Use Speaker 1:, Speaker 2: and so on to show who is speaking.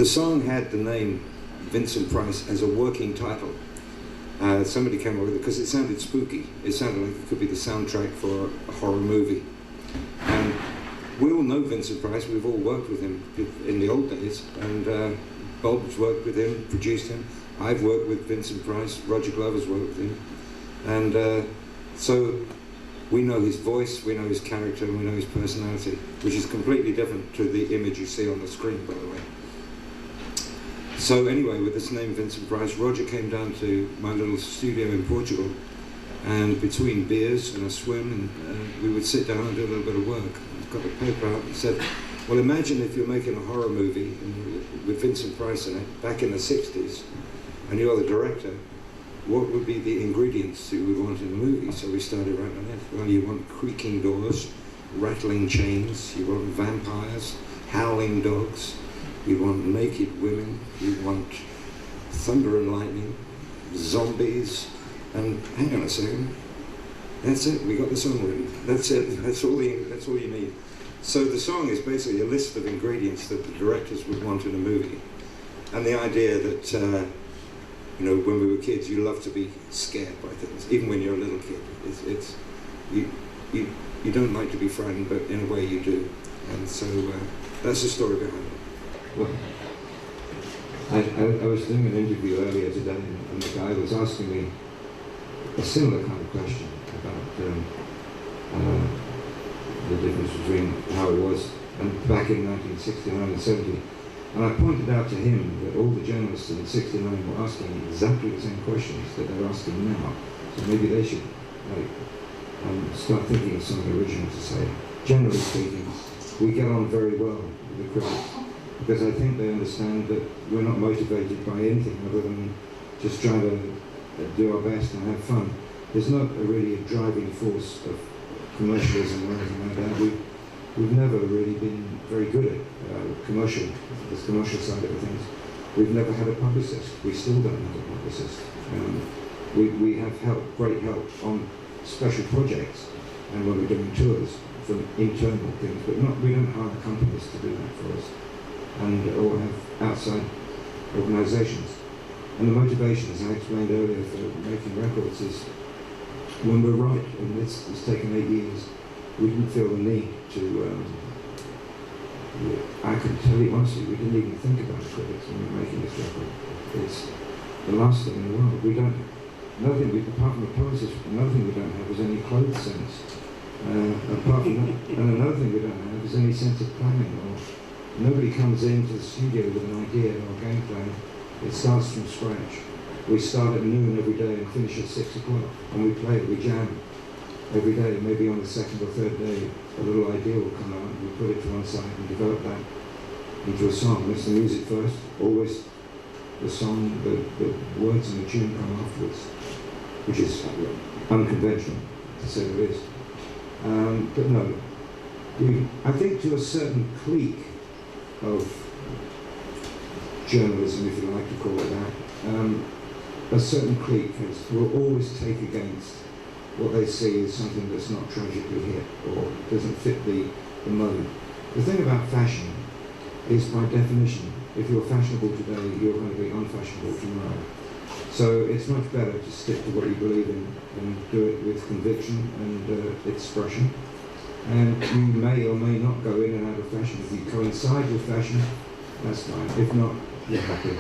Speaker 1: The song had the name Vincent Price as a working title. Somebody came up with it because it sounded spooky. It sounded like it could be the soundtrack for a horror movie. And we all know Vincent Price. We've all worked with him in the old days. And Bob's worked with him, produced him. I've worked with Vincent Price. Roger Glover's worked with him. And so we know his voice, we know his character, and we know his personality, which is completely different to the image you see on the screen, by the way. So anyway, with this name Vincent Price, Roger came down to my little studio in Portugal, and between beers and a swim, and we would sit down and do a little bit of work. I got the paper out and said, well, imagine if you're making a horror movie with Vincent Price in it, back in the 60s, and you're the director, what would be the ingredients you would want in a movie? So we started writing it. Well, you want creaking doors, rattling chains, you want vampires, howling dogs, you want naked women, you want thunder and lightning, zombies, and hang on a second, that's it, we got the song written. That's it, that's all you need. So the song is basically a list of ingredients that the directors would want in a movie. And the idea that, you know, when we were kids, you love to be scared by things, even when you're a little kid. You don't like to be frightened, but in a way you do. And so that's the story behind it.
Speaker 2: Well, I was doing an interview earlier today, and the guy was asking me a similar kind of question about the difference between how it was back in 1969 and 70. And I pointed out to him that all the journalists in '69 were asking exactly the same questions that they're asking now. So maybe they should start thinking of something original to say. Generally speaking, we get on very well with the critics, because I think they understand that we're not motivated by anything other than just trying to do our best and have fun. There's not really a driving force of commercialism or anything like that. We've never really been very good at this commercial side of things. We've never had a publicist. We still don't have a publicist. We have great help on special projects and when we're doing tours from internal things, but we don't hire companies to do that for us, or have outside organisations. And the motivation, as I explained earlier, for making records is when we're right, and it's taken 8 years, we didn't feel the need to, I can tell you honestly, we didn't even think about critics when we were making this record. It's the last thing in the world. Apart from a publicist, another thing we don't have is any clothes sense. Apart from that, and another thing we don't have is any sense of planning. Nobody comes into the studio with an idea or a game plan. It starts from scratch. We start at noon every day and finish at 6 o'clock, and we play it, we jam every day. Maybe on the second or third day, a little idea will come out, and we put it to one side and develop that into a song. That's the music first, always the song, the words and the tune come afterwards, which is unconventional, to say the least. But no, I think to a certain clique of journalism, if you like to call it that, a certain clique will always take against what they see as something that's not tragically hit or doesn't fit the mode. The thing about fashion is, by definition, if you're fashionable today, you're going to be unfashionable tomorrow. So it's much better to stick to what you believe in and do it with conviction and expression. And you may or may not go in and out of fashion. If you coincide with fashion, that's fine. If not, you're happy.